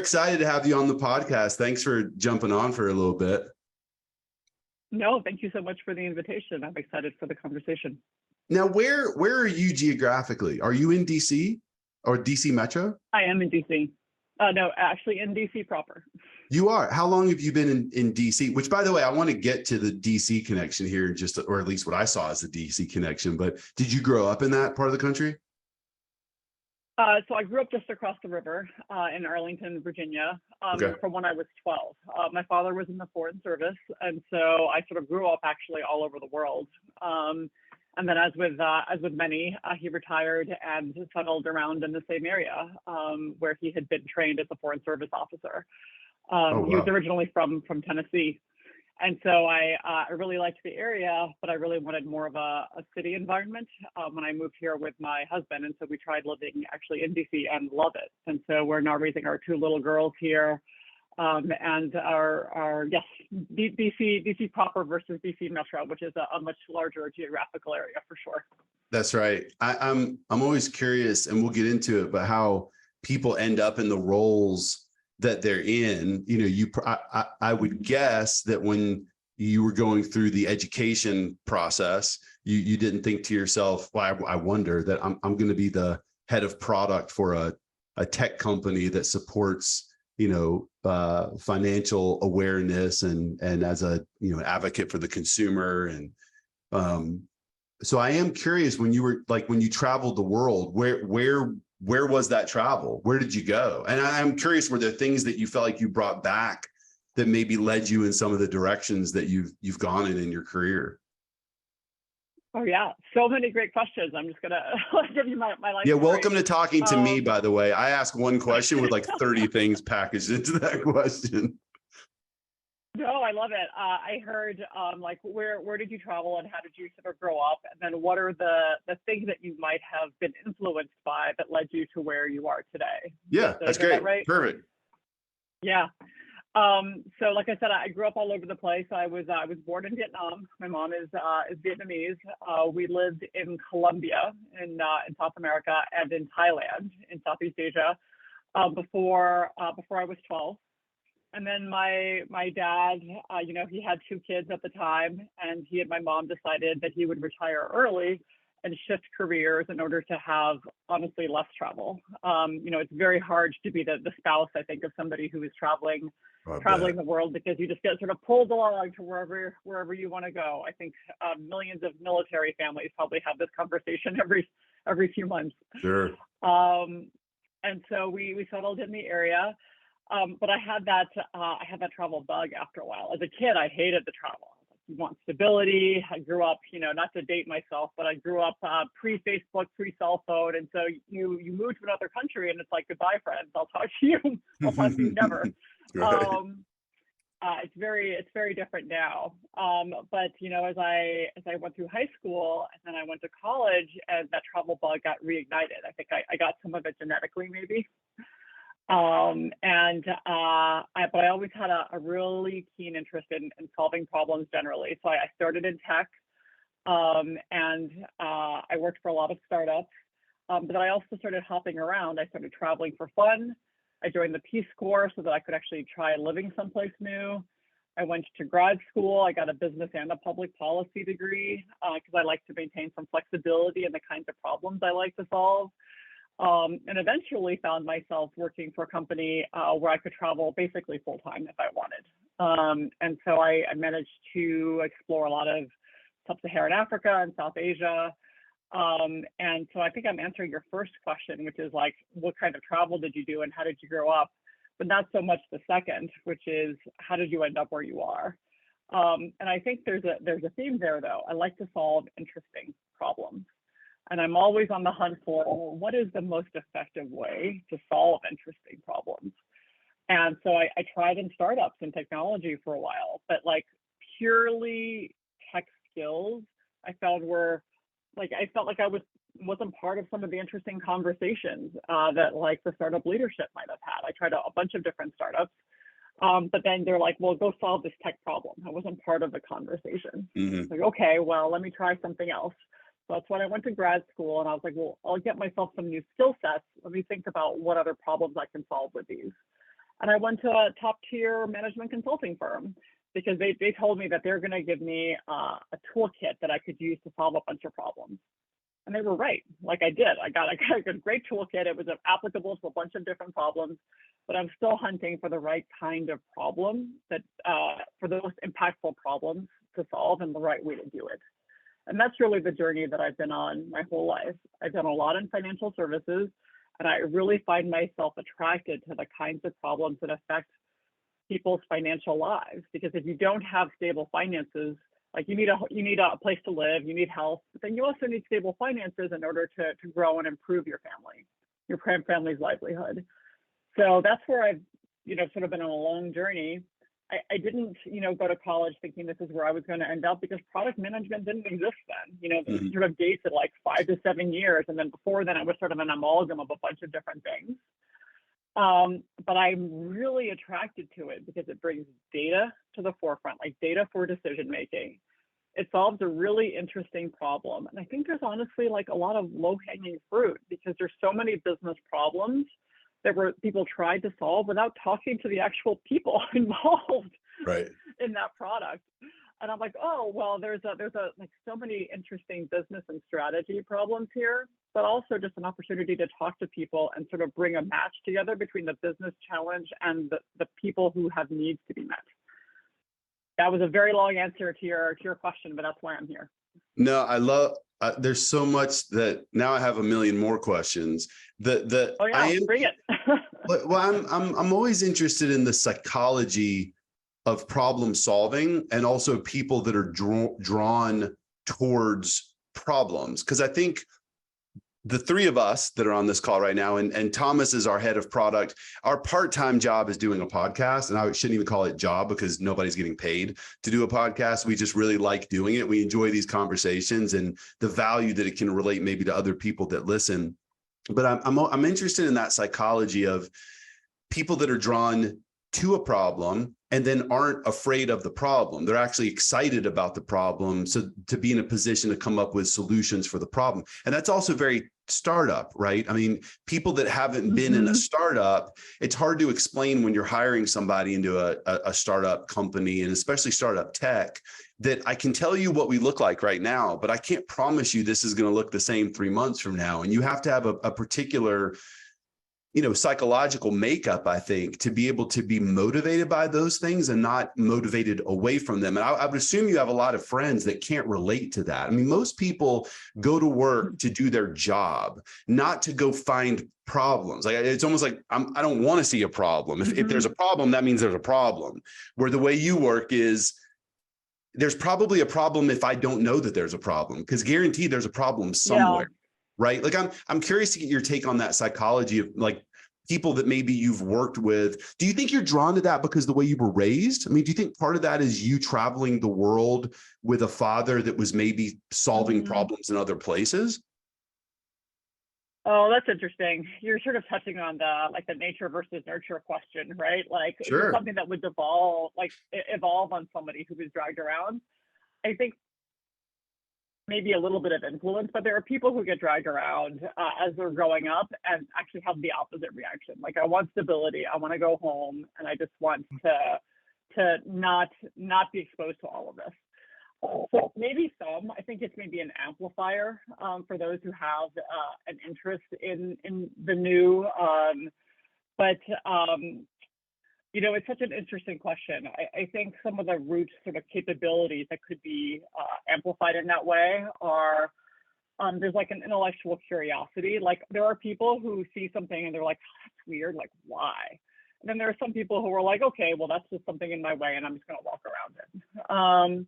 excited to have you on the podcast. Thanks for jumping on for a little bit. No, thank you so much for the invitation. I'm excited for the conversation. Now, where are you geographically? Are you in DC or DC Metro? I am in DC. No, actually in DC proper. You are. How long have you been in DC? Which, by the way, I want to get to the DC connection here, or at least what I saw as the DC connection. But did you grow up in that part of the country? So I grew up just across the river in Arlington, Virginia, Okay. from when I was 12. My father was in the Foreign Service, and so I sort of grew up actually all over the world. And then as with many, he retired and settled around in the same area where he had been trained as a Foreign Service officer. Wow. He was originally from Tennessee. And so I really liked the area, but I really wanted more of a city environment when I moved here with my husband. And so we tried living actually in DC and love it. And so we're now raising our two little girls here. And our yes, DC proper versus DC Metro, which is a much larger geographical area for sure. That's right. I'm always curious, and we'll get into it, but how people end up in the roles that they're in. You know, I would guess that when you were going through the education process, you didn't think to yourself, well, I wonder that I'm going to be the head of product for a tech company that supports, financial awareness and as a, advocate for the consumer. And so I am curious, when you traveled the world, where was that travel? Where did you go? And I'm curious, were there things that you felt like you brought back that maybe led you in some of the directions that you've gone in your career? Oh yeah, so many great questions. I'm just gonna give you my life. Yeah, story. welcome to talking to me, by the way. I ask one question with like 30 things packaged into that question. No, I love it. I heard where did you travel and how did you sort of grow up? And then what are the things that you might have been influenced by that led you to where you are today? Yeah, that's great. That right? Perfect. Yeah. So like I said, I grew up all over the place. I was born in Vietnam. My mom is Vietnamese. We lived in Colombia in South America and in Thailand in Southeast Asia before I was 12. And then my dad, he had two kids at the time, and he and my mom decided that he would retire early and shift careers in order to have, honestly, less travel. It's very hard to be the spouse, I think, of somebody who is traveling the world, because you just get sort of pulled along to wherever you want to go. I think millions of military families probably have this conversation every few months. Sure. And so we settled in the area. But I had that travel bug after a while. As a kid, I hated the travel. You want stability. I grew up, not to date myself, but I grew up pre-Facebook, pre-cell phone. And so you move to another country and it's like, goodbye, friends. I'll talk to you. I'll talk to you never. Right. It's very different now. But as I went through high school and then I went to college, and that travel bug got reignited. I think I got some of it genetically, maybe. But I always had a really keen interest in solving problems generally. So I started in tech, and I worked for a lot of startups. But then I also started hopping around. I started traveling for fun. I joined the Peace Corps so that I could actually try living someplace new. I went to grad school. I got a business and a public policy degree because I like to maintain some flexibility in the kinds of problems I like to solve. And eventually found myself working for a company where I could travel basically full time if I wanted. And so I managed to explore a lot of sub-Saharan Africa and South Asia. And so I think I'm answering your first question, which is like, what kind of travel did you do and how did you grow up? But not so much the second, which is how did you end up where you are? And I think there's a theme there, though. I like to solve interesting problems. And I'm always on the hunt for what is the most effective way to solve interesting problems. And so I tried in startups and technology for a while, but like purely tech skills, I felt like I wasn't part of some of the interesting conversations that like the startup leadership might have had. I tried a bunch of different startups, but then they're like, well, go solve this tech problem. I wasn't part of the conversation. Mm-hmm. Like, okay, well, let me try something else. So that's when I went to grad school, and I was like, well, I'll get myself some new skill sets. Let me think about what other problems I can solve with these. And I went to a top tier management consulting firm because they told me that they're going to give me a toolkit that I could use to solve a bunch of problems. And they were right. Like I did. I got a great toolkit. It was applicable to a bunch of different problems, but I'm still hunting for the right kind of problem that for those impactful problems to solve and the right way to do it. And that's really the journey that I've been on my whole life. I've done a lot in financial services, and I really find myself attracted to the kinds of problems that affect people's financial lives. Because if you don't have stable finances, like you need a place to live, you need health, but then you also need stable finances in order to grow and improve your family's livelihood. So that's where I've, sort of been on a long journey. I didn't, go to college thinking this is where I was going to end up, because product management didn't exist then. They sort of dated like 5 to 7 years. And then before then, it was sort of an amalgam of a bunch of different things. But I'm really attracted to it because it brings data to the forefront, like data for decision making. It solves a really interesting problem. And I think there's honestly like a lot of low-hanging fruit, because there's so many business problems that people tried to solve without talking to the actual people involved in that product. And I'm like, oh, well, there's like so many interesting business and strategy problems here, but also just an opportunity to talk to people and sort of bring a match together between the business challenge and the people who have needs to be met. That was a very long answer to your question, but that's why I'm here. No, I love, there's so much that now I have a million more questions. Bring it. Well, I'm always interested in the psychology of problem solving, and also people that are drawn towards problems. Because I think the three of us that are on this call right now, and Thomas is our head of product, our part-time job is doing a podcast. And I shouldn't even call it job, because nobody's getting paid to do a podcast. We just really like doing it. We enjoy these conversations and the value that it can relate maybe to other people that listen. But I'm interested in that psychology of people that are drawn to a problem and then aren't afraid of the problem. They're actually excited about the problem. So to be in a position to come up with solutions for the problem. And that's also very startup, right? I mean, people that haven't been in a startup, it's hard to explain when you're hiring somebody into a startup company, and especially startup tech, that I can tell you what we look like right now, but I can't promise you this is going to look the same 3 months from now. And you have to have a particular psychological makeup, I think, to be able to be motivated by those things and not motivated away from them. And I would assume you have a lot of friends that can't relate to that. I mean, most people go to work to do their job, not to go find problems. Like, it's almost like I don't want to see a problem. If there's a problem, that means there's a problem. Where the way you work is, there's probably a problem if I don't know that there's a problem, because guaranteed there's a problem somewhere. Yeah. Right? Like, I'm curious to get your take on that psychology of like people that maybe you've worked with. Do you think you're drawn to that because the way you were raised? I mean, do you think part of that is you traveling the world with a father that was maybe solving problems in other places? Oh, that's interesting. You're sort of touching on the nature versus nurture question, right? Like, sure. It's something that would evolve on somebody who was dragged around. I think maybe a little bit of influence, but there are people who get dragged around as they're growing up and actually have the opposite reaction. Like, I want stability, I want to go home, and I just want to not be exposed to all of this. So maybe I think it's maybe an amplifier for those who have an interest in the new. It's such an interesting question. I think some of the root sort of capabilities that could be amplified in that way are, there's like an intellectual curiosity. Like, there are people who see something and they're like, oh, that's weird, like, why? And then there are some people who are like, okay, well, that's just something in my way and I'm just going to walk around it.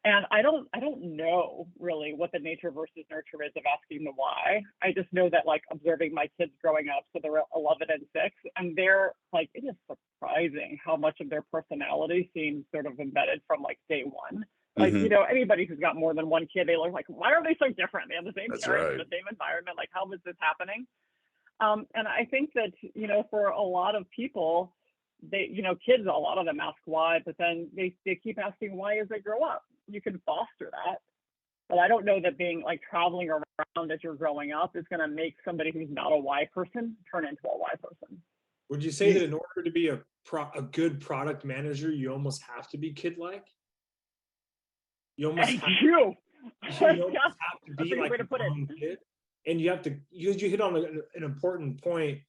And I don't know really what the nature versus nurture is of asking the why. I just know that, like, observing my kids growing up, so they're 11 and 6, and they're like, it is surprising how much of their personality seems sort of embedded from like day one. Like, anybody who's got more than one kid, they look like, why are they so different? They have the same parents, the same environment. Like, how is this happening? And I think that, for a lot of people, kids, a lot of them ask why, but then they keep asking why as they grow up. You can foster that, but I don't know that being like traveling around as you're growing up is going to make somebody who's not a why person turn into a why person. Would you say that in order to be a good product manager, you almost have to be kid-like? You almost Thank have, you. you almost Yeah, have to that's be a good like way to a put it. grown kid, and you have to, you hit on an important point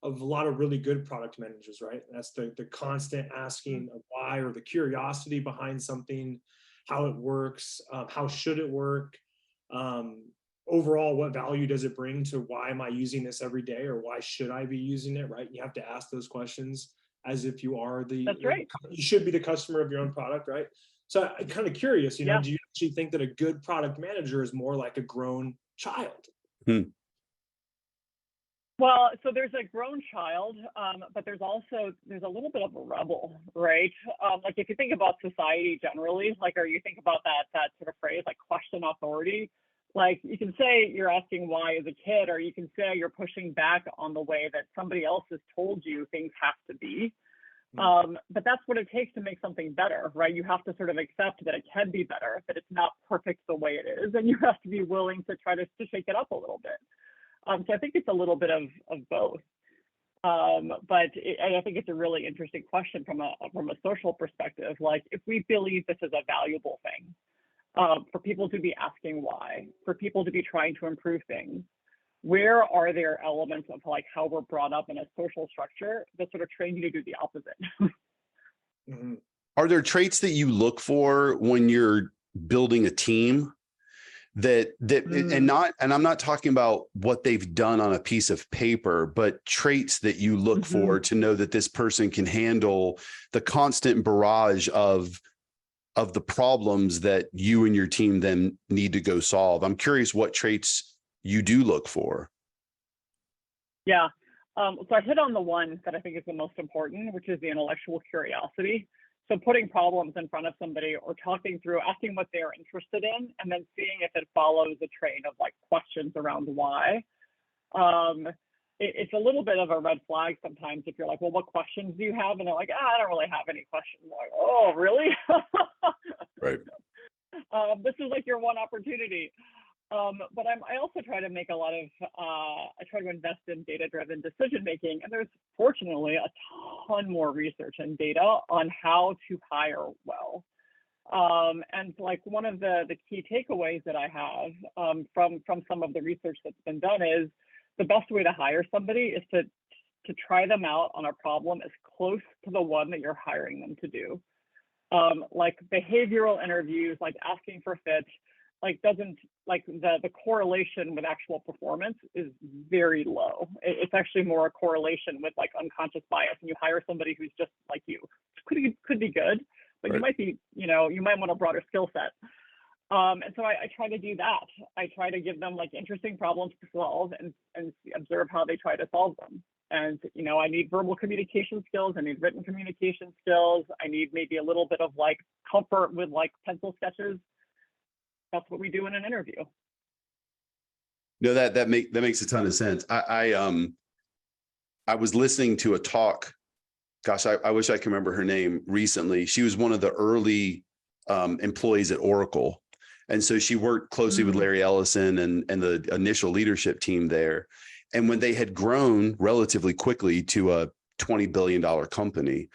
of a lot of really good product managers, right? That's the constant asking of why, or the curiosity behind something, how it works, how should it work, overall, what value does it bring to why am I using this every day, or why should I be using it, right? You have to ask those questions as if you are That's right. you should be the customer of your own product, right? So I'm kind of curious, Yeah. do you actually think that a good product manager is more like a grown child? Well, so there's a grown child, but there's a little bit of a rebel, right? Like if you think about society generally, like, or you think about that sort of phrase, like question authority, like you can say you're asking why as a kid, or you can say you're pushing back on the way that somebody else has told you things have to be. But that's what it takes to make something better, right? You have to sort of accept that it can be better, that it's not perfect the way it is, and you have to be willing to try to shake it up a little bit. So I think it's a little bit of both. But I think it's a really interesting question from a social perspective. Like, if we believe this is a valuable thing, for people to be asking why, for people to be trying to improve things, where are there elements of like how we're brought up in a social structure that sort of train you to do the opposite? Are there traits that you look for when you're building a team and I'm not talking about what they've done on a piece of paper, but traits that you look for to know that this person can handle the constant barrage of the problems that you and your team then need to go solve? I'm curious what traits you do look for. Yeah. So I hit on the one that I think is the most important, which is the intellectual curiosity. So putting problems in front of somebody, or talking through, asking what they're interested in, and then seeing if it follows a train of like questions around why. It's a little bit of a red flag sometimes if you're like, well, what questions do you have? And they're like, I don't really have any questions. I'm like, oh, really? Right. This is like your one opportunity. But I also try to make a lot of, I try to invest in data-driven decision-making, and there's fortunately a ton more research and data on how to hire well. And like one of the key takeaways that I have from some of the research that's been done is the best way to hire somebody is to try them out on a problem as close to the one that you're hiring them to do. Like behavioral interviews, like asking for fit, like doesn't, like the correlation with actual performance is very low. It's actually more a correlation with like unconscious bias, and you hire somebody who's just like you. Could be good, but right. You might be, you might want a broader skill set. And so I try to do that. I try to give them like interesting problems to solve and observe how they try to solve them. And, I need verbal communication skills. I need written communication skills. I need maybe a little bit of like comfort with like pencil sketches. That's what we do in an interview. No, that makes a ton of sense. I was listening to a talk. Gosh, I wish I could remember her name recently. She was one of the early employees at Oracle. And so she worked closely with Larry Ellison and the initial leadership team there. And when they had grown relatively quickly to a $20 billion company,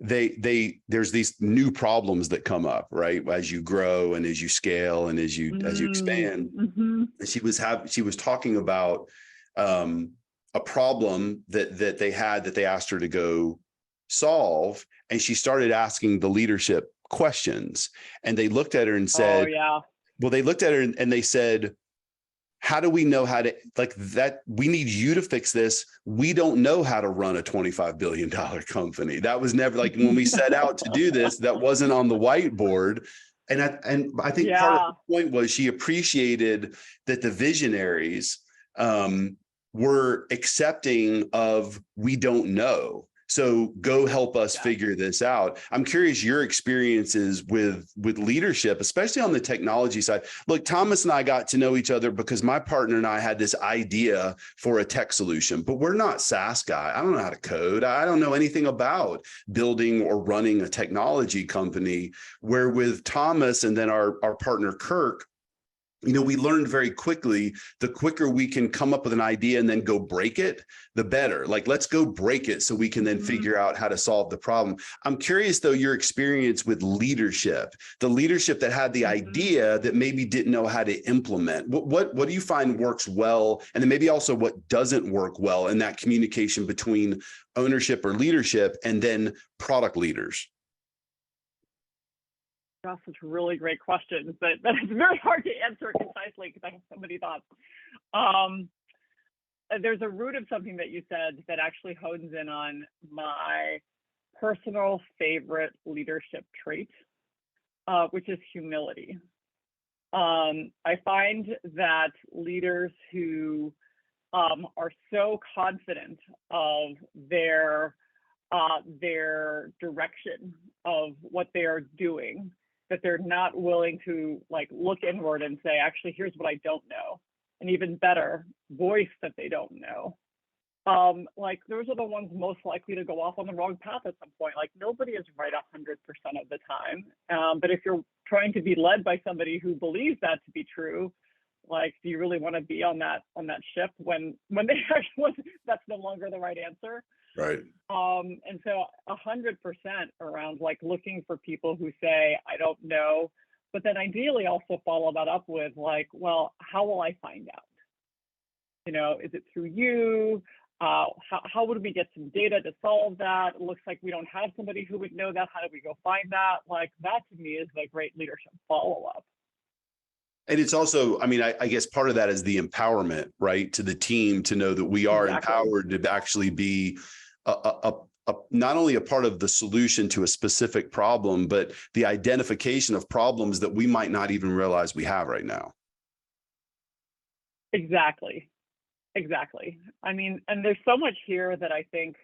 there's these new problems that come up, right? As you grow and as you scale and as you expand. And she was talking about a problem that they had that they asked her to go solve. And she started asking the leadership questions, and they looked at her and said, oh, yeah. Well, they looked at her and they said, how do we know how to, like that? We need you to fix this. We don't know how to run a $25 billion company. That was never, like, when we set out to do this, that wasn't on the whiteboard. And I think part of the point was she appreciated that the visionaries were accepting of, we don't know. So go help us figure this out. I'm curious your experiences with leadership, especially on the technology side. Look, Thomas and I got to know each other because my partner and I had this idea for a tech solution, but we're not SaaS guy. I don't know how to code. I don't know anything about building or running a technology company. Where with Thomas and then our partner, Kirk, we learned very quickly, the quicker we can come up with an idea and then go break it, the better. Like, let's go break it so we can then figure out how to solve the problem. I'm curious, though, your experience with leadership, the leadership that had the idea that maybe didn't know how to implement. What do you find works well? And then maybe also what doesn't work well in that communication between ownership or leadership and then product leaders? Gosh, such really great questions, but it's very hard to answer concisely because I have so many thoughts. There's a root of something that you said that actually hones in on my personal favorite leadership trait, which is humility. I find that leaders who are so confident of their direction of what they are doing, that they're not willing to like look inward and say, actually, here's what I don't know. And even better, voice that they don't know. Like those are the ones most likely to go off on the wrong path at some point. Like nobody is right 100% of the time. But if you're trying to be led by somebody who believes that to be true, like, do you really want to be on that ship when they actually, that's no longer the right answer? Right. And so 100% around like looking for people who say, I don't know, but then ideally also follow that up with like, well, how will I find out? Is it through you? How would we get some data to solve that? It looks like we don't have somebody who would know that. How do we go find that? Like that to me is the great leadership follow-up. And it's also, I guess part of that is the empowerment, right, to the team to know that we are empowered to actually be not only a part of the solution to a specific problem, but the identification of problems that we might not even realize we have right now. Exactly. And there's so much here that I think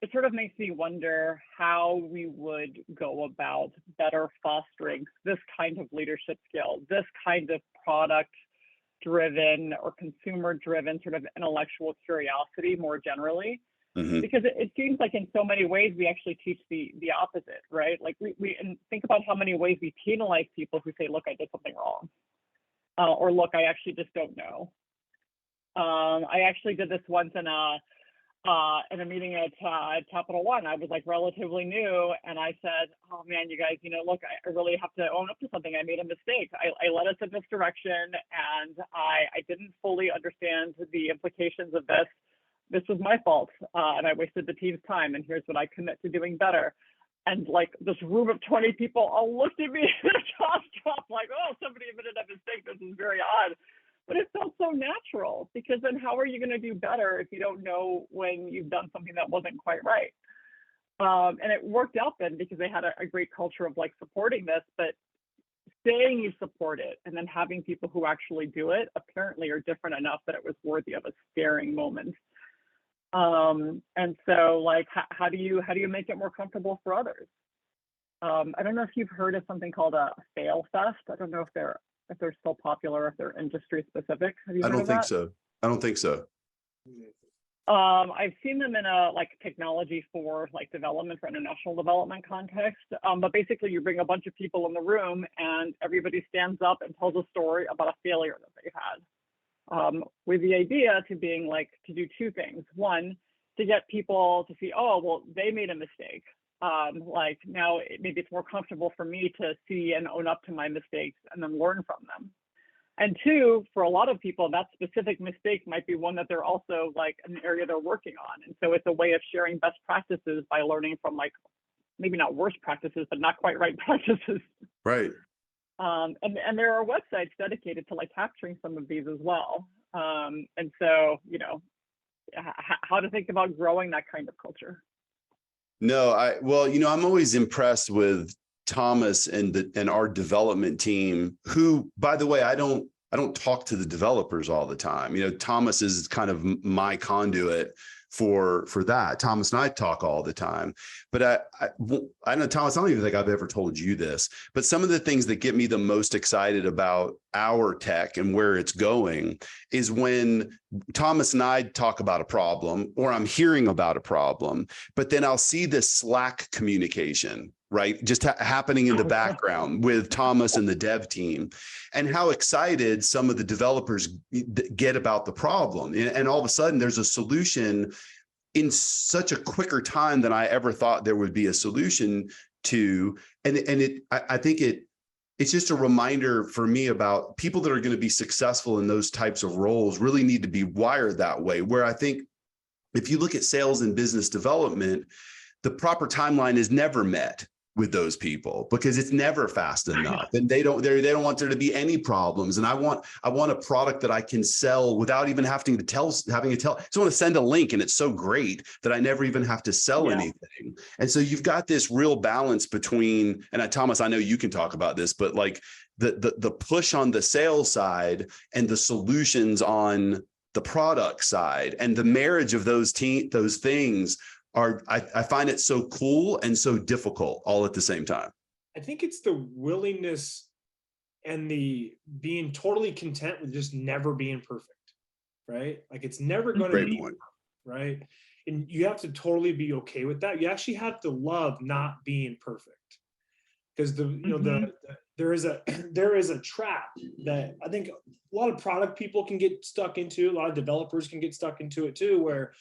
it sort of makes me wonder how we would go about better fostering this kind of leadership skill, this kind of product-driven or consumer-driven sort of intellectual curiosity more generally. Because it seems like in so many ways we actually teach the opposite, right? Like we and think about how many ways we penalize people who say, look, I did something wrong. Or look, I actually just don't know. I actually did this once in a meeting at Capital One. I was like relatively new, and I said, "Oh man, you guys, look, I really have to own up to something. I made a mistake. I led us in this direction, and I didn't fully understand the implications of this. This was my fault, and I wasted the team's time. And here's what I commit to doing better." And like this room of 20 people all looked at me and their jaws dropped, like, "Oh, somebody admitted a mistake. This is very odd." But it felt so natural, because then how are you going to do better if you don't know when you've done something that wasn't quite right? And it worked out then because they had a great culture of like supporting this, but saying you support it and then having people who actually do it apparently are different enough that it was worthy of a staring moment. And so like, how do you make it more comfortable for others? I don't know if you've heard of something called a fail fest. I don't know if they're still popular, if they're industry specific. Have you heard of that? I don't think so. I've seen them in a like technology for like development, for international development context. But basically you bring a bunch of people in the room and everybody stands up and tells a story about a failure that they've had. With the idea to being like, to do two things. One, to get people to see, oh, well, they made a mistake. Like now maybe it's more comfortable for me to see and own up to my mistakes and then learn from them. And two, for a lot of people, that specific mistake might be one that they're also like an area they're working on. And so it's a way of sharing best practices by learning from like, maybe not worst practices, but not quite right practices. Right. And there are websites dedicated to like capturing some of these as well. And so, how to think about growing that kind of culture. No, I'm always impressed with Thomas and our development team, who, by the way, I don't talk to the developers all the time. Thomas is kind of my conduit for that. Thomas and I talk all the time, but I know, Thomas, I don't even think I've ever told you this, but some of the things that get me the most excited about our tech and where it's going is when Thomas and I talk about a problem, or I'm hearing about a problem, but then I'll see this Slack communication, right? Just happening in the background with Thomas and the dev team, and how excited some of the developers get about the problem. And all of a sudden there's a solution in such a quicker time than I ever thought there would be a solution to. I think it's just a reminder for me about people that are going to be successful in those types of roles really need to be wired that way, where I think if you look at sales and business development, the proper timeline is never met with those people because it's never fast enough, and they don't want there to be any problems. And I want a product that I can sell without even having to tell. So I want to send a link, and it's so great that I never even have to sell anything. And so you've got this real balance between, and Thomas, I know you can talk about this, but like the push on the sales side and the solutions on the product side, and the marriage of those things are, I find it so cool and so difficult all at the same time. I think it's the willingness and the being totally content with just never being perfect, right? Like it's never going to be perfect, right? And you have to totally be okay with that. You actually have to love not being perfect, because there is a trap that I think a lot of product people can get stuck into. A lot of developers can get stuck into it too, where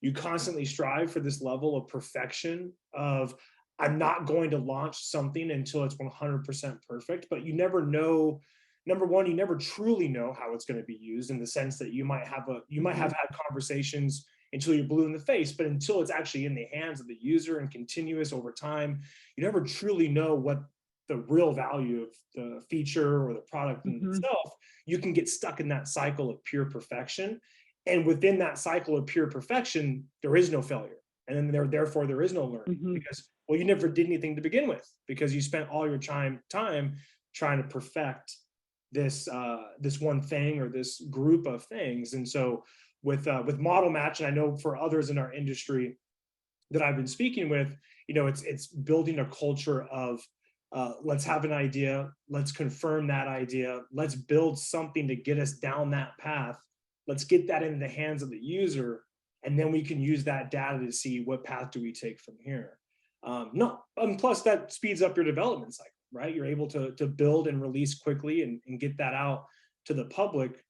you constantly strive for this level of perfection of, I'm not going to launch something until it's 100% perfect, but you never know. Number one, you never truly know how it's going to be used, in the sense that you might have had conversations until you're blue in the face, but until it's actually in the hands of the user and continuous over time, you never truly know what the real value of the feature or the product in itself. You can get stuck in that cycle of pure perfection. And within that cycle of pure perfection, there is no failure. And then therefore there is no learning, because, well, you never did anything to begin with, because you spent all your time trying to perfect this one thing or this group of things. And so with model match, and I know for others in our industry that I've been speaking with, it's building a culture of, let's have an idea, let's confirm that idea, let's build something to get us down that path. Let's get that in the hands of the user, and then we can use that data to see what path do we take from here. Plus that speeds up your development cycle, right? You're able to build and release quickly and get that out to the public,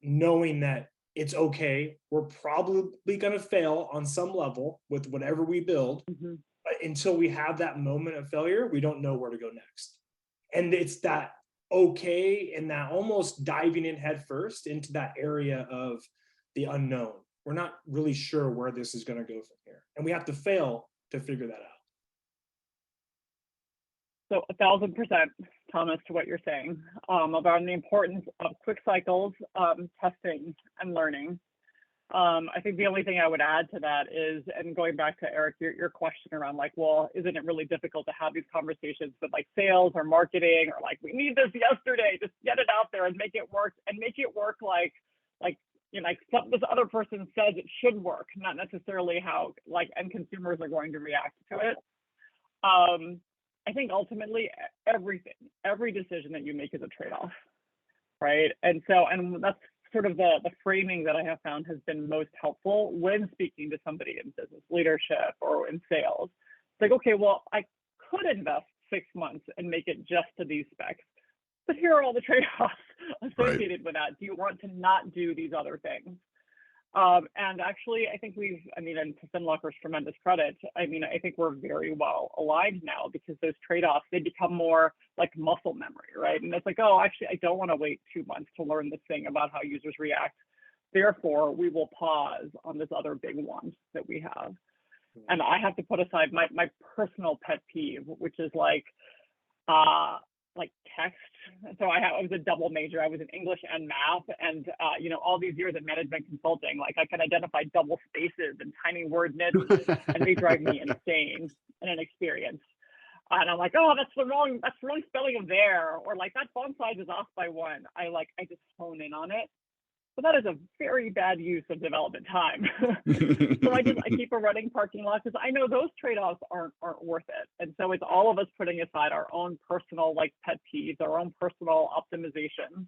knowing that it's okay. We're probably going to fail on some level with whatever we build, but until we have that moment of failure, we don't know where to go next. And it's that okay, and that almost diving in head first into that area of the unknown. We're not really sure where this is going to go from here, and we have to fail to figure that out. So 1000%, Thomas, to what you're saying about the importance of quick cycles, testing and learning. I think the only thing I would add to that is, and going back to Eric, your question around like, well, isn't it really difficult to have these conversations with like sales or marketing, or like, we need this yesterday, just get it out there and make it work, and make it work like this other person says it should work, not necessarily how end consumers are going to react to it. I think ultimately every decision that you make is a trade-off, right? And that's sort of the framing that I have found has been most helpful when speaking to somebody in business leadership or in sales. It's like, okay, well, I could invest 6 months and make it just to these specs, but here are all the trade-offs associated with that. Do you want to not do these other things? And actually, I think and to FinLocker's tremendous credit, I think we're very well aligned now, because those trade-offs, they become more like muscle memory, right? And it's like, oh, actually, I don't want to wait 2 months to learn this thing about how users react. Therefore, we will pause on this other big one that we have. And I have to put aside my personal pet peeve, which is like text. So I was a double major. I was in English and math, and all these years in management consulting, like I can identify double spaces and tiny word nits, and they drive me insane in an experience. And I'm like, oh, that's the wrong spelling of there, or like that font size is off by 1. I just hone in on it. But that is a very bad use of development time. So I keep a running parking lot, because I know those trade-offs aren't worth it. And so it's all of us putting aside our own personal pet peeves, our own personal optimizations,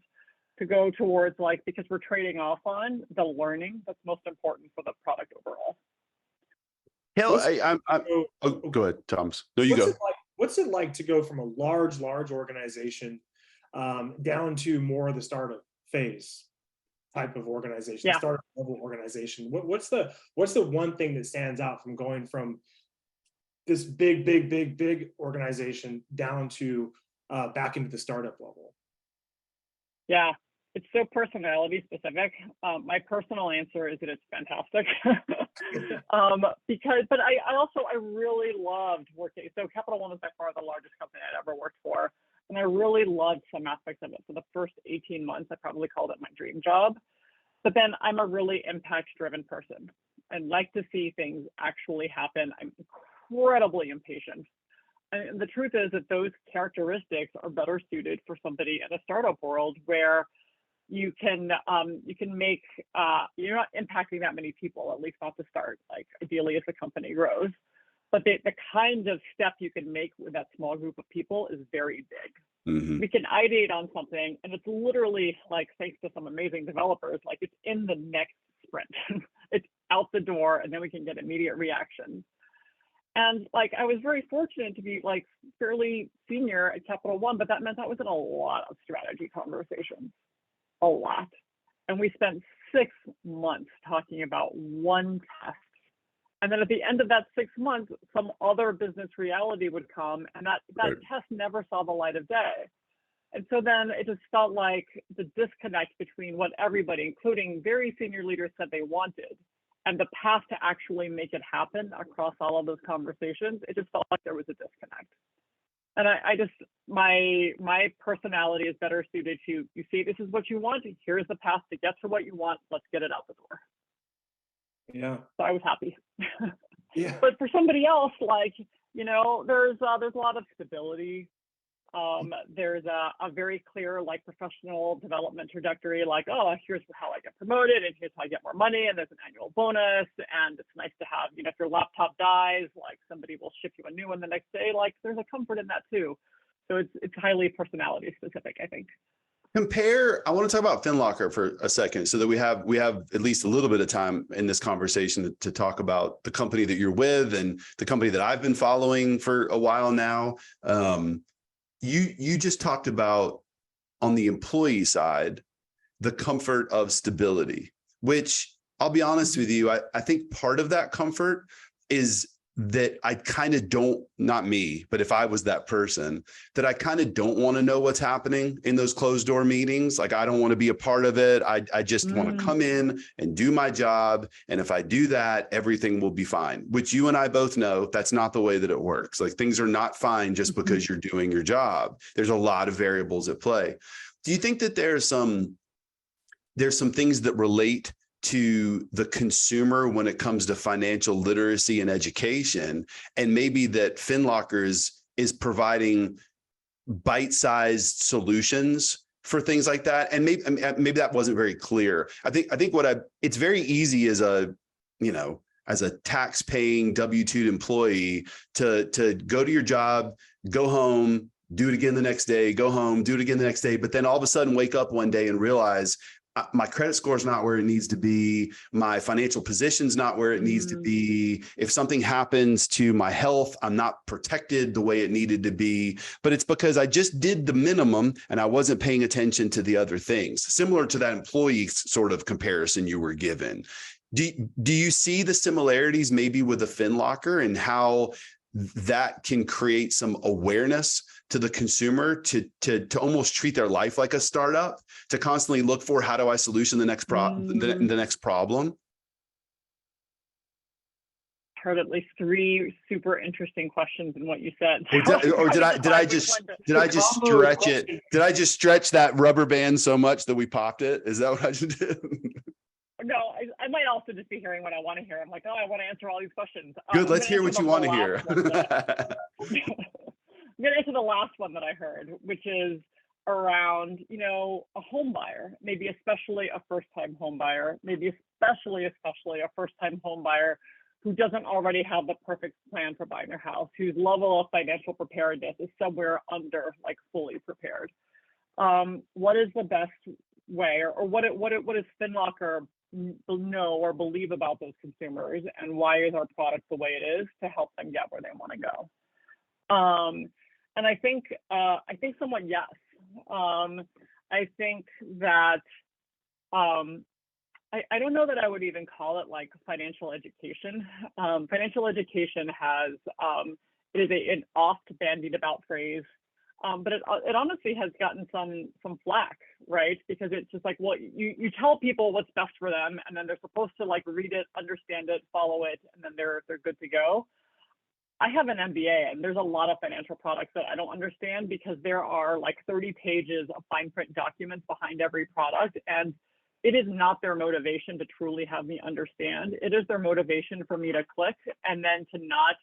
to go towards because we're trading off on the learning that's most important for the product overall. Hell, go ahead, Thomas. No, you go. What's it like to go from a large organization down to more of the startup phase type of organization, Yeah. startup level organization? What's the one thing that stands out from going from this big organization down to back into the startup level? Yeah, it's so personality specific. My personal answer is that it's fantastic. But I really loved working. So Capital One was by far the largest company I'd ever worked for. And I really loved some aspects of it. For the first 18 months, I probably called it my dream job. But then I'm a really impact-driven person. I like to see things actually happen. I'm incredibly impatient. And the truth is that those characteristics are better suited for somebody in a startup world where you can make, you're not impacting that many people, at least not to start, like ideally as the company grows. But the kind of step you can make with that small group of people is very big. Mm-hmm. We can ideate on something and it's literally like, thanks to some amazing developers, like it's in the next sprint. It's out the door and then we can get immediate reactions. And like, I was very fortunate to be like fairly senior at Capital One, but that meant I was in a lot of strategy conversations, a lot. And we spent 6 months talking about one test. And then at the end of that 6 months, some other business reality would come and that Right. test never saw the light of day. And so then it just felt like the disconnect between what everybody, including very senior leaders, said they wanted and the path to actually make it happen across all of those conversations, it just felt like there was a disconnect. And I just, my personality is better suited to, you see, this is what you want, here's the path to get to what you want, let's get it out the door. Yeah. So I was happy. Yeah. But for somebody else, like, you know, there's a lot of stability. There's a very clear like professional development trajectory, like, oh, here's how I get promoted and here's how I get more money and there's an annual bonus and it's nice to have, you know, if your laptop dies, like somebody will ship you a new one the next day. Like there's a comfort in that too. So it's highly personality specific, I think. I want to talk about FinLocker for a second so that we have at least a little bit of time in this conversation to talk about the company that you're with and the company that I've been following for a while now. You just talked about on the employee side, the comfort of stability, which I'll be honest with you, I think part of that comfort is that I kind of don't, not me, but if I was that person, that I kind of don't want to know what's happening in those closed door meetings. Like, I don't want to be a part of it. I just want to come in and do my job. And if I do that, everything will be fine, which you and I both know that's not the way that it works. Like things are not fine just because you're doing your job. There's a lot of variables at play. Do you think that there's some things that relate to the consumer when it comes to financial literacy and education, and maybe that FinLocker is providing bite-sized solutions for things like that? And maybe that wasn't very clear. I think it's very easy as a tax-paying W-2 employee to go to your job, go home, do it again the next day, go home, do it again the next day, but then all of a sudden wake up one day and realize my credit score is not where it needs to be. My financial position's not where it needs to be. If something happens to my health, I'm not protected the way it needed to be. But it's because I just did the minimum and I wasn't paying attention to the other things. Similar to that employee sort of comparison you were given. Do you see the similarities maybe with a FinLocker and how that can create some awareness to the consumer to almost treat their life like a startup, to constantly look for how do I solution the next the next problem? Heard at least 3 super interesting questions in what you said. Or did I just stretch that rubber band so much that we popped it? Is that what I just did? No, I might also just be hearing what I want to hear. I'm like, oh, I want to answer all these questions. Good, let's hear what you want to hear. I'm going to answer the last one that I heard, which is around, you know, a home buyer, maybe especially a first-time home buyer, maybe especially a first-time home buyer who doesn't already have the perfect plan for buying their house, whose level of financial preparedness is somewhere under like fully prepared. What is the best way, or what does FinLocker know or believe about those consumers, and why is our product the way it is to help them get where they want to go? And I think somewhat yes. I think that I don't know that I would even call it like financial education. Financial education has it is an oft bandied about phrase, but it honestly has gotten some flack, right? Because it's just like, well, you tell people what's best for them, and then they're supposed to like read it, understand it, follow it, and then they're good to go. I have an MBA, and there's a lot of financial products that I don't understand because there are like 30 pages of fine print documents behind every product, and it is not their motivation to truly have me understand. It is their motivation for me to click and then to not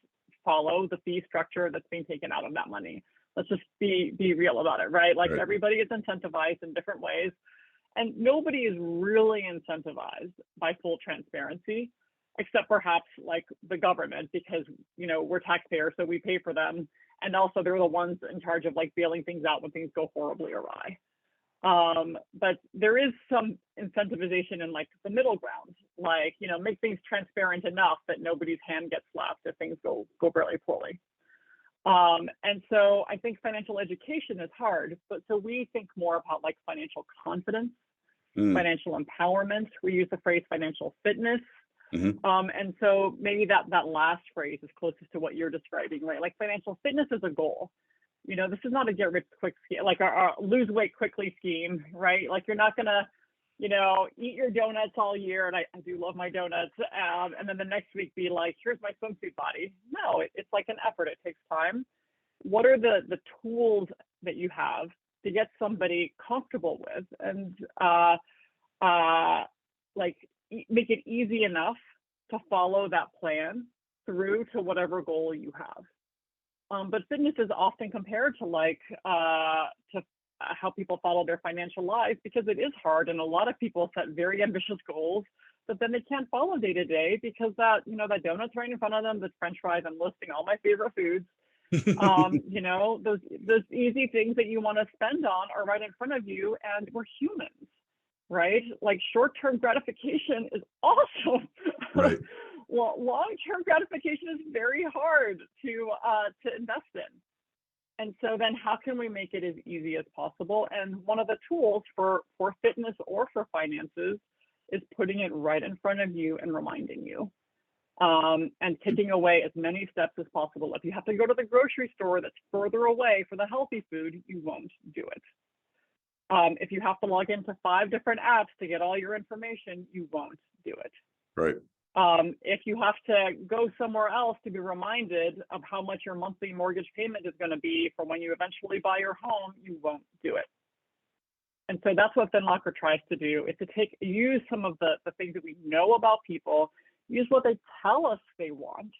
follow the fee structure that's being taken out of that money. Let's just be real about it, right? Like everybody is incentivized in different ways, and nobody is really incentivized by full transparency, except perhaps like the government, because we're taxpayers, so we pay for them, and also they're the ones in charge of like bailing things out when things go horribly awry. But there is some incentivization in like the middle ground, like, make things transparent enough that nobody's hand gets slapped if things go really poorly. And so I think financial education is hard, but so we think more about like financial confidence, financial empowerment. We use the phrase financial fitness. And so maybe that last phrase is closest to what you're describing, right? Like financial fitness is a goal. This is not a get rich quick scheme, like our lose weight quickly scheme, right? Like you're not gonna, eat your donuts all year, and I do love my donuts, and then the next week be like, here's my swimsuit body. No, it's like an effort. It takes time. What are the tools that you have to get somebody comfortable with, and make it easy enough to follow that plan through to whatever goal you have. But fitness is often compared to how people follow their financial lives, because it is hard, and a lot of people set very ambitious goals, but then they can't follow day to day because that donut's right in front of them, the French fries. I'm listing all my favorite foods. Those easy things that you want to spend on are right in front of you, and we're humans, right? Like short-term gratification is awesome. Right. Well, long-term gratification is very hard to invest in. And so then how can we make it as easy as possible? And one of the tools for fitness or for finances is putting it right in front of you and reminding you, and taking away as many steps as possible. If you have to go to the grocery store that's further away for the healthy food, you won't do it. If you have to log into 5 different apps to get all your information, you won't do it. Right. If you have to go somewhere else to be reminded of how much your monthly mortgage payment is going to be for when you eventually buy your home, you won't do it. And so that's what FinLocker tries to do, is to use some of the things that we know about people, use what they tell us they want.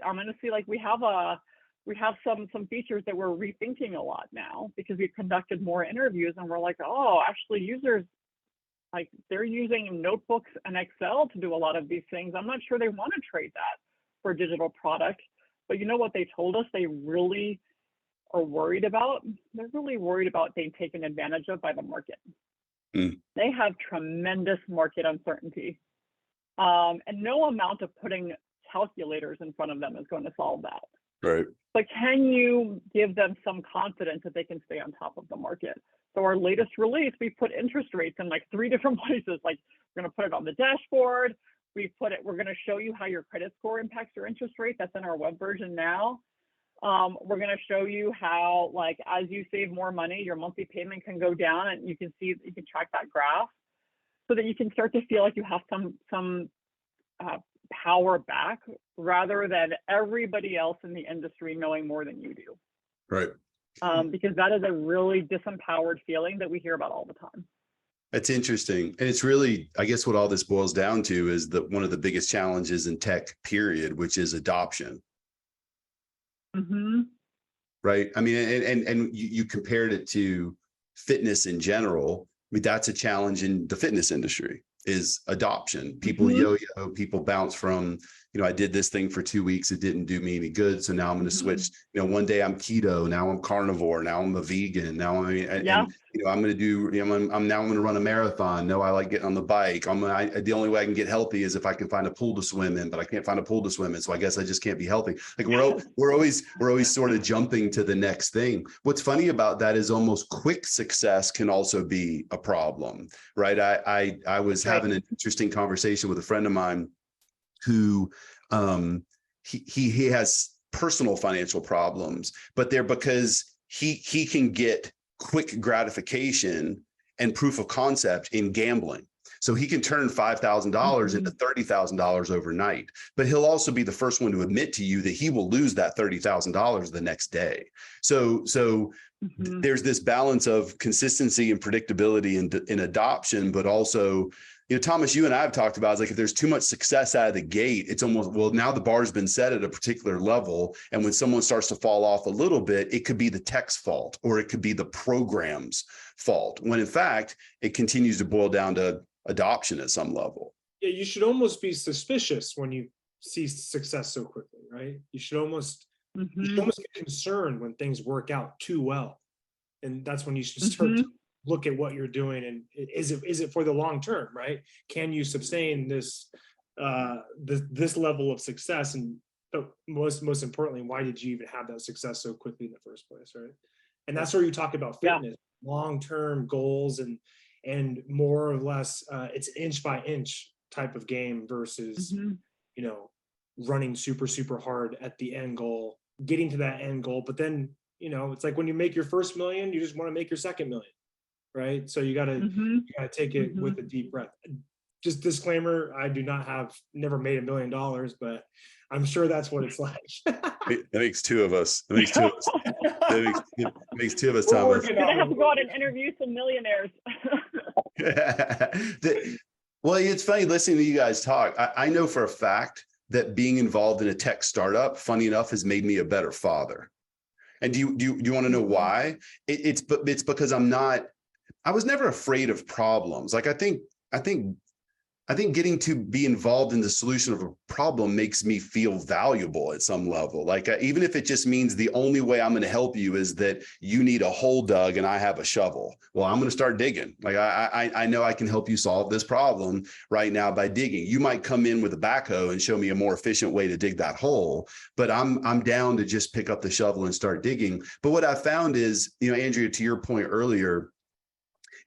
I'm going to see, like, we have some features that we're rethinking a lot now because we've conducted more interviews, and we're like, oh, actually users, like, they're using notebooks and Excel to do a lot of these things. I'm not sure they want to trade that for a digital product. But you know what they told us they really are worried about? They're really worried about being taken advantage of by the market. They have tremendous market uncertainty. And no amount of putting calculators in front of them is going to solve that. Right. But can you give them some confidence that they can stay on top of the market? So our latest release, we put interest rates in like 3 different places. Like, we're going to put it on the dashboard. We're going to show you how your credit score impacts your interest rate. That's in our web version now. We're going to show you how, like, as you save more money, your monthly payment can go down, and you can track that graph, so that you can start to feel like you have some power back, rather than everybody else in the industry knowing more than you do. Right. Because that is a really disempowered feeling that we hear about all the time. That's interesting. And it's really, I guess what all this boils down to is that one of the biggest challenges in tech, period, which is adoption. Right. I mean, and you compared it to fitness in general. I mean, that's a challenge in the fitness industry, is adoption. People yo-yo, people bounce from, I did this thing for 2 weeks. It didn't do me any good. So now I'm going to switch. One day I'm keto. Now I'm carnivore. Now I'm a vegan. Now I'm going to do, I'm now going to run a marathon. No, I like getting on the bike. The only way I can get healthy is if I can find a pool to swim in, but I can't find a pool to swim in. So I guess I just can't be healthy. Like we're always sort of jumping to the next thing. What's funny about that is almost quick success can also be a problem, right? I was having an interesting conversation with a friend of mine who he has personal financial problems, but they're because he can get quick gratification and proof of concept in gambling. So he can turn $5,000 into $30,000 overnight, but he'll also be the first one to admit to you that he will lose that $30,000 the next day. So there's this balance of consistency and predictability in adoption, but also, Thomas, you and I have talked about, it's like if there's too much success out of the gate, it's almost, well, now the bar's been set at a particular level. And when someone starts to fall off a little bit, it could be the tech's fault, or it could be the program's fault, when in fact, it continues to boil down to adoption at some level. Yeah, you should almost be suspicious when you see success so quickly, right? You should almost get concerned when things work out too well. And that's when you should start to look at what you're doing, and is it for the long term, right? Can you sustain this this level of success? And most importantly, why did you even have that success so quickly in the first place, right? And that's where you talk about fitness, long-term goals, and more or less it's inch by inch type of game versus running super hard at the end goal, getting to that end goal. But then it's like when you make your first million, you just want to make your second million, right? So you gotta take it with a deep breath. Just disclaimer, I never made $1 million, but I'm sure that's what it's like. That makes two of us. That makes two of us. That makes two of us, Thomas. You're gonna have to go out and interview some millionaires. Well, it's funny listening to you guys talk. I know for a fact that being involved in a tech startup, funny enough, has made me a better father. And do you want to know why? It's because I was never afraid of problems. Like I think getting to be involved in the solution of a problem makes me feel valuable at some level. Like even if it just means the only way I'm going to help you is that you need a hole dug and I have a shovel. Well, I'm going to start digging. Like I know I can help you solve this problem right now by digging. You might come in with a backhoe and show me a more efficient way to dig that hole, but I'm down to just pick up the shovel and start digging. But what I found is, Andrea, to your point earlier,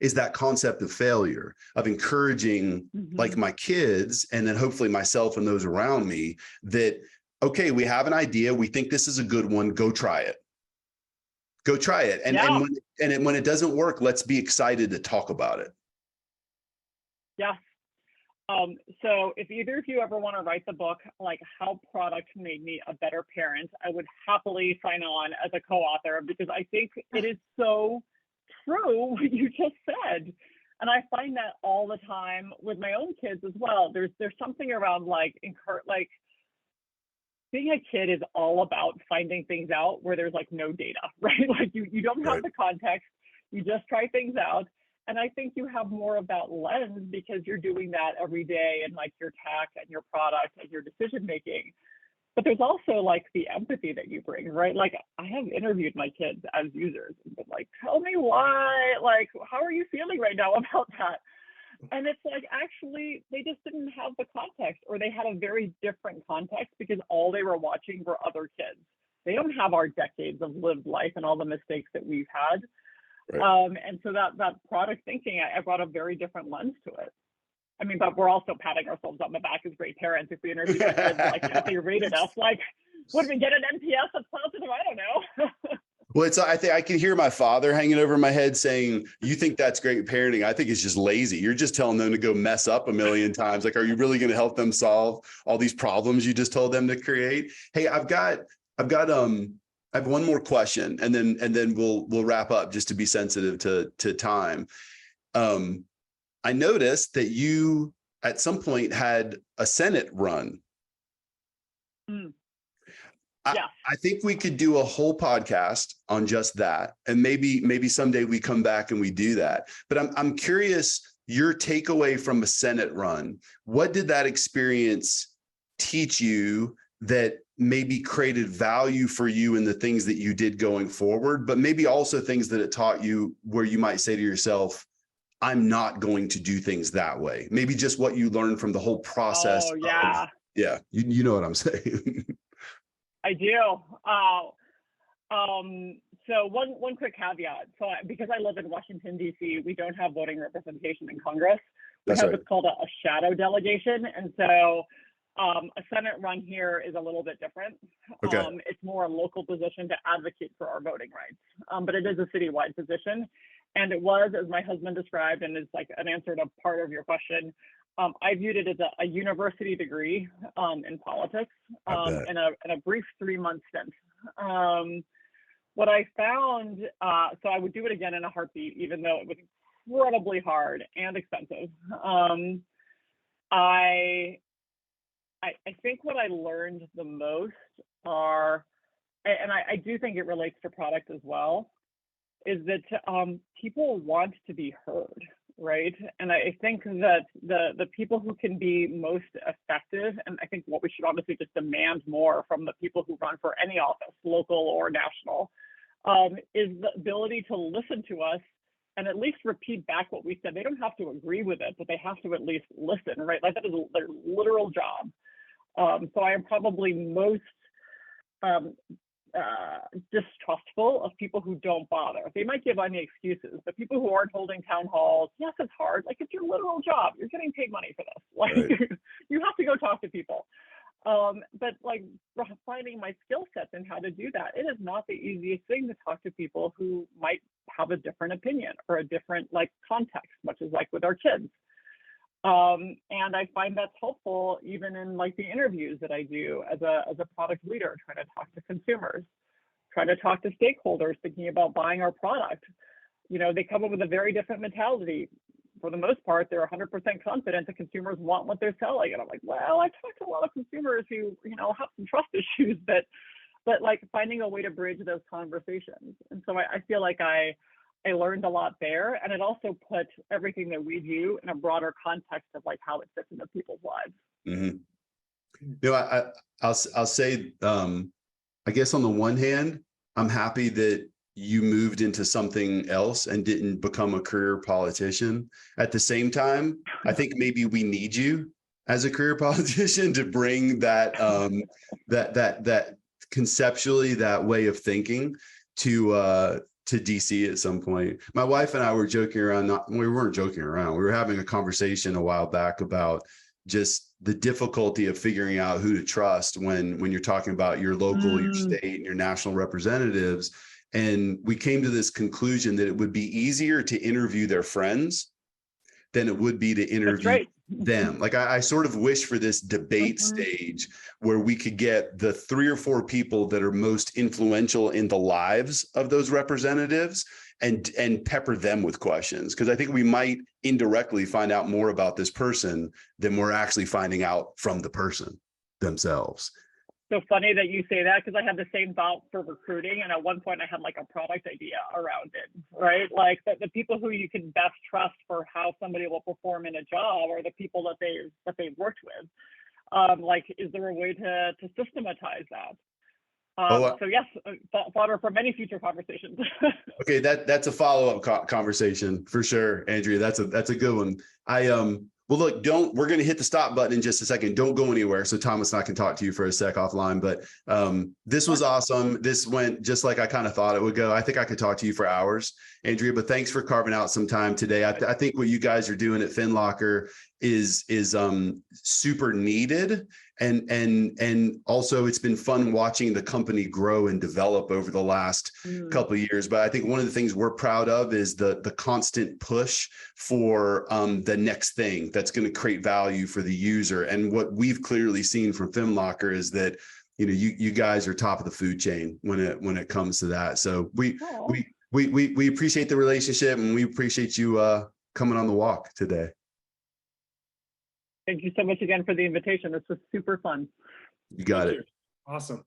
is that concept of failure, of encouraging like my kids, and then hopefully myself and those around me, that, okay, we have an idea. We think this is a good one. Go try it. Go try it. And when it doesn't work, let's be excited to talk about it. Yeah. So if either of you ever want to write the book, like How Product Made Me a Better Parent, I would happily sign on as a co-author, because I think it is so true what you just said. And I find that all the time with my own kids as well. There's something around being a kid is all about finding things out where there's like no data, right? Like you don't have the context, you just try things out. And I think you have more of that lens because you're doing that every day in like your tech and your product and your decision making. But there's also like the empathy that you bring, right? Like I have interviewed my kids as users and been like, tell me why, like, how are you feeling right now about that? And it's like, actually, they just didn't have the context, or they had a very different context because all they were watching were other kids. They don't have our decades of lived life and all the mistakes that we've had. Right. And so that product thinking, I brought a very different lens to it. I mean, but we're also patting ourselves on the back as great parents if we interview our kids, like if they rated us, like, would we get an NPS that's positive? I don't know. Well, I think I can hear my father hanging over my head saying, you think that's great parenting? I think it's just lazy. You're just telling them to go mess up a million times. Like, are you really going to help them solve all these problems you just told them to create? Hey, I have one more question, and then we'll wrap up just to be sensitive to time. I noticed that you at some point had a Senate run. Yeah. I think we could do a whole podcast on just that. And maybe someday we come back and we do that. But I'm curious, your takeaway from a Senate run. What did that experience teach you that maybe created value for you in the things that you did going forward, but maybe also things that it taught you where you might say to yourself, I'm not going to do things that way. Maybe just what you learned from the whole process. Oh, yeah. You know what I'm saying. I do. So one quick caveat. So because I live in Washington, D.C., we don't have voting representation in Congress. We have what's called a shadow delegation. And so a Senate run here is a little bit different. Okay. It's more a local position to advocate for our voting rights, but it is a citywide position. And it was, as my husband described, and it's like an answer to part of your question, I viewed it as a university degree in politics in a brief 3-month stint. What I found, so I would do it again in a heartbeat, even though it was incredibly hard and expensive. I think what I learned the most are, and I do think it relates to product as well, is that people want to be heard, right? And I think that the people who can be most effective, and I think what we should honestly just demand more from the people who run for any office, local or national, is the ability to listen to us and at least repeat back what we said. They don't have to agree with it, but they have to at least listen, right? Like that is their literal job. So I am probably most distrustful of people who don't bother. They might give any excuses, but people who aren't holding town halls, yes, it's hard. Like it's your literal job. You're getting paid money for this. Like Right. you have to go talk to people. But like finding my skill sets and how to do that, it is not the easiest thing to talk to people who might have a different opinion or a different like context, much as like with our kids. And I find that's helpful even in like the interviews that I do as a product leader, trying to talk to consumers, trying to talk to stakeholders thinking about buying our product. You know, they come up with a very different mentality. For the most part, they're 100% confident that consumers want what they're selling. And I'm like, well, I've talked to a lot of consumers who, you know, have some trust issues, but like finding a way to bridge those conversations. And so I feel like I learned a lot there. And it also put everything that we do in a broader context of like how it fits into people's lives. Mm-hmm. You know, I'll say, I guess on the one hand, I'm happy that you moved into something else and didn't become a career politician. At the same time, I think maybe we need you as a career politician to bring that, that conceptually, that way of thinking to DC at some point. My wife and I were joking around, we weren't joking around. We were having a conversation a while back about just the difficulty of figuring out who to trust when you're talking about your local, your state, and your national representatives. And we came to this conclusion that it would be easier to interview their friends than it would be to interview them. Like I sort of wish for this debate stage where we could get the 3 or 4 people that are most influential in the lives of those representatives and pepper them with questions. Because I think we might indirectly find out more about this person than we're actually finding out from the person themselves. So funny that you say that, because I had the same thought for recruiting. And at one point I had like a product idea around it, right? Like the people who you can best trust for how somebody will perform in a job are the people that they've worked with. Like, is there a way to systematize that? So yes, fodder for many future conversations. Okay, that's a follow-up conversation for sure, Andrea. That's a good one. Well, look, we're going to hit the stop button in just a second. Don't go anywhere. So Thomas and I can talk to you for a sec offline, but this was awesome. This went just like I kind of thought it would go. I think I could talk to you for hours, Andrea, but thanks for carving out some time today. I think what you guys are doing at FinLocker is super needed. And also it's been fun watching the company grow and develop over the last couple of years. But I think one of the things we're proud of is the constant push for the next thing that's going to create value for the user. And what we've clearly seen from FinLocker is that, you know, you guys are top of the food chain when it comes to that. So we appreciate the relationship, and we appreciate you coming on the walk today. Thank you so much again for the invitation. This was super fun. You got it. Awesome.